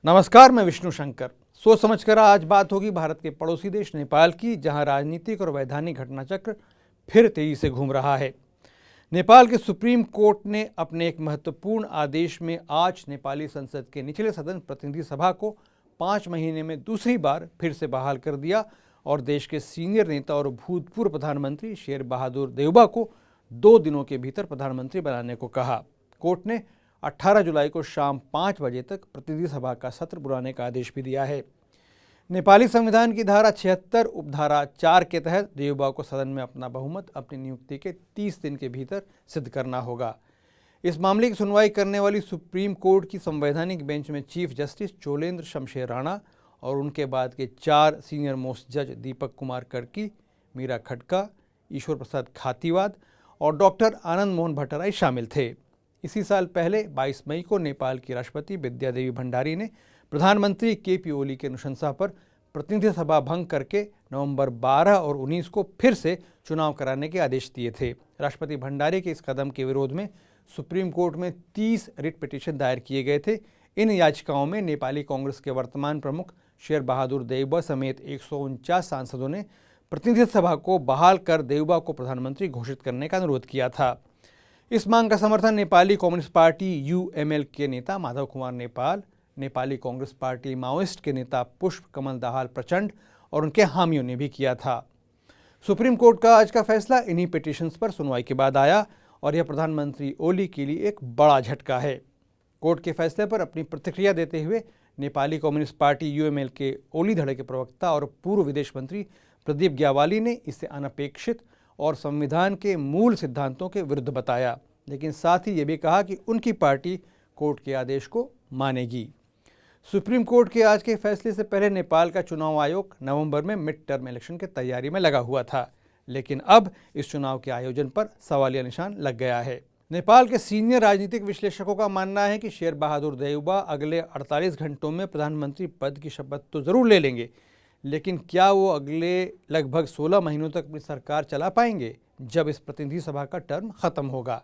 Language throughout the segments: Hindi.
नमस्कार, मैं विष्णु शंकर। सोच समझकर आज बात होगी भारत के पड़ोसी देश नेपाल की, जहां राजनीतिक और वैधानिक घटनाचक्र फिर तेजी से घूम रहा है। नेपाल के सुप्रीम कोर्ट ने अपने एक महत्वपूर्ण आदेश में आज नेपाली संसद के निचले सदन प्रतिनिधि सभा को 5 महीने में दूसरी बार फिर से बहाल कर दिया और देश के सीनियर नेता और भूतपूर्व प्रधानमंत्री शेर बहादुर देउबा को 2 दिनों के भीतर प्रधानमंत्री बनाने को कहा। कोर्ट ने 18 जुलाई को शाम 5 बजे तक प्रतिनिधि सभा का सत्र बुलाने का आदेश भी दिया है। नेपाली संविधान की धारा 76 उपधारा 4 के तहत देउबा को सदन में अपना बहुमत अपनी नियुक्ति के 30 दिन के भीतर सिद्ध करना होगा। इस मामले की सुनवाई करने वाली सुप्रीम कोर्ट की संवैधानिक बेंच में चीफ जस्टिस चोलेन्द्र शमशेर राणा और उनके बाद के 4 सीनियर मोस्ट जज दीपक कुमार कर्की, मीरा खटका, ईश्वर प्रसाद खातीवाद और डॉक्टर आनंद मोहन भट्टराई शामिल थे। इसी साल पहले 22 मई को नेपाल की राष्ट्रपति विद्यादेवी भंडारी ने प्रधानमंत्री केपी ओली के अनुशंसा पर प्रतिनिधि सभा भंग करके नवंबर 12 और 19 को फिर से चुनाव कराने के आदेश दिए थे। राष्ट्रपति भंडारी के इस कदम के विरोध में सुप्रीम कोर्ट में 30 रिट पिटीशन दायर किए गए थे। इन याचिकाओं में नेपाली कांग्रेस के वर्तमान प्रमुख शेर बहादुर देउबा समेत 149 सांसदों ने प्रतिनिधि सभा को बहाल कर देउबा को प्रधानमंत्री घोषित करने का अनुरोध किया था। इस मांग का समर्थन नेपाली कम्युनिस्ट पार्टी यूएमएल के नेता माधव कुमार नेपाल, नेपाली कांग्रेस पार्टी माओइस्ट के नेता पुष्प कमल दाहाल प्रचंड और उनके हामियों ने भी किया था। सुप्रीम कोर्ट का आज का फैसला इन्हीं पिटीशंस पर सुनवाई के बाद आया और यह प्रधानमंत्री ओली के लिए एक बड़ा झटका है। कोर्ट के फैसले पर अपनी प्रतिक्रिया देते हुए नेपाली कम्युनिस्ट पार्टी यूएमएल के ओली धड़े के प्रवक्ता और पूर्व विदेश मंत्री प्रदीप ग्यावाली ने इसे अनपेक्षित और संविधान के मूल सिद्धांतों के विरुद्ध बताया, लेकिन साथ ही ये भी कहा कि उनकी पार्टी कोर्ट के आदेश को मानेगी। सुप्रीम कोर्ट के आज के फैसले से पहले नेपाल का चुनाव आयोग नवंबर में मिड टर्म इलेक्शन की तैयारी में लगा हुआ था, लेकिन अब इस चुनाव के आयोजन पर सवालिया निशान लग गया है। नेपाल के सीनियर राजनीतिक विश्लेषकों का मानना है कि शेर बहादुर देउबा अगले 48 घंटों में प्रधानमंत्री पद की शपथ तो जरूर ले लेंगे, लेकिन क्या वो अगले लगभग 16 महीनों तक अपनी सरकार चला पाएंगे जब इस प्रतिनिधि सभा का टर्म खत्म होगा।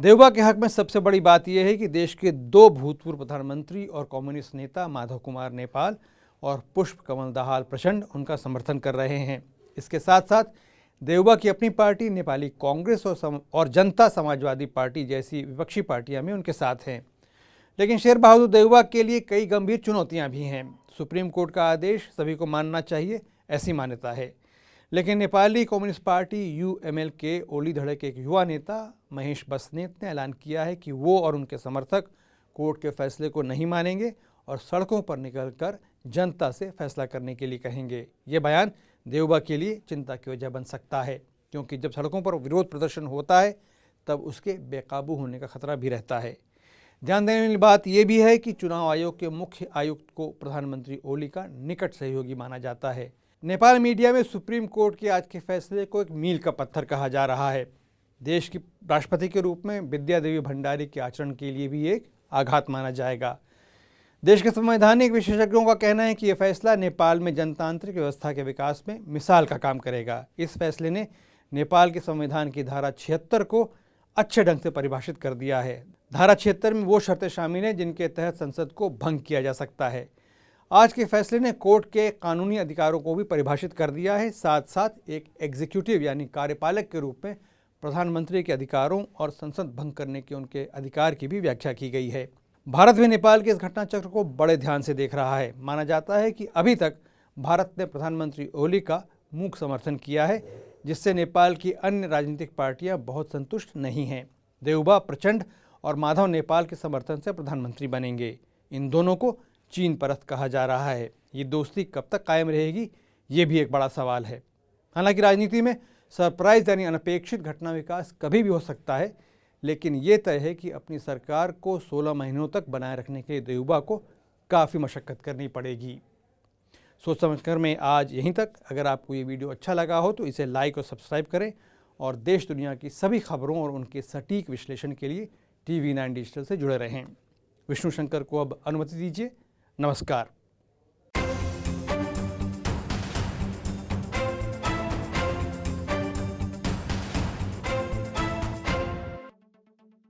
देउबा के हक में सबसे बड़ी बात यह है कि देश के 2 भूतपूर्व प्रधानमंत्री और कम्युनिस्ट नेता माधव कुमार नेपाल और पुष्प कमल दाहाल प्रचंड उनका समर्थन कर रहे हैं। इसके साथ साथ देउबा की अपनी पार्टी नेपाली कांग्रेस और जनता समाजवादी पार्टी जैसी विपक्षी पार्टियां भी उनके साथ हैं। लेकिन शेर बहादुर देउबा के लिए कई गंभीर चुनौतियां भी हैं। सुप्रीम कोर्ट का आदेश सभी को मानना चाहिए, ऐसी मान्यता है, लेकिन नेपाली कम्युनिस्ट पार्टी यूएमएल के ओली धड़े के एक युवा नेता महेश बस्नेत ने ऐलान किया है कि वो और उनके समर्थक कोर्ट के फैसले को नहीं मानेंगे और सड़कों पर निकलकर जनता से फैसला करने के लिए कहेंगे। ये बयान देउबा के लिए चिंता की वजह बन सकता है, क्योंकि जब सड़कों पर विरोध प्रदर्शन होता है तब उसके बेकाबू होने का खतरा भी रहता है। ध्यान देने वाली बात यह भी है कि चुनाव आयोग के मुख्य आयुक्त को प्रधानमंत्री ओली का निकट सहयोगी माना जाता है। नेपाल मीडिया में सुप्रीम कोर्ट के आज के फैसले को एक मील का पत्थर कहा जा रहा है। देश की राष्ट्रपति के रूप में विद्यादेवी भंडारी के आचरण के लिए भी एक आघात माना जाएगा। देश के संवैधानिक विशेषज्ञों का कहना है कि यह फैसला नेपाल में जनतांत्रिक व्यवस्था के विकास में मिसाल का काम करेगा। इस फैसले ने नेपाल के संविधान की धारा 76 को अच्छे ढंग से परिभाषित कर दिया है। धारा 76 में वो शर्तें शामिल हैं जिनके तहत संसद को भंग किया जा सकता है। आज के फैसले ने कोर्ट के कानूनी अधिकारों को भी परिभाषित कर दिया है। साथ साथ एक एग्जीक्यूटिव यानी कार्यपालक के रूप में प्रधानमंत्री के अधिकारों और संसद भंग करने के उनके अधिकार की भी व्याख्या की गई है। भारत भी नेपाल के इस घटनाचक्र को बड़े ध्यान से देख रहा है। माना जाता है कि अभी तक भारत ने प्रधानमंत्री ओली का मूक समर्थन किया है, जिससे नेपाल की अन्य राजनीतिक पार्टियां बहुत संतुष्ट नहीं हैं। देउबा, प्रचंड और माधव नेपाल के समर्थन से प्रधानमंत्री बनेंगे। इन दोनों को चीन परस्त कहा जा रहा है। ये दोस्ती कब तक कायम रहेगी, ये भी एक बड़ा सवाल है। हालांकि राजनीति में सरप्राइज यानी अनपेक्षित घटना विकास कभी भी हो सकता है, लेकिन ये तय है कि अपनी सरकार को 16 महीनों तक बनाए रखने के लिए देउबा को काफ़ी मशक्क़त करनी पड़ेगी। सोच समझकर मैं आज यहीं तक। अगर आपको ये वीडियो अच्छा लगा हो तो इसे लाइक और सब्सक्राइब करें और देश दुनिया की सभी खबरों और उनके सटीक विश्लेषण के लिए TV9 डिजिटल से जुड़े रहें। विष्णु शंकर को अब अनुमति दीजिए। नमस्कार।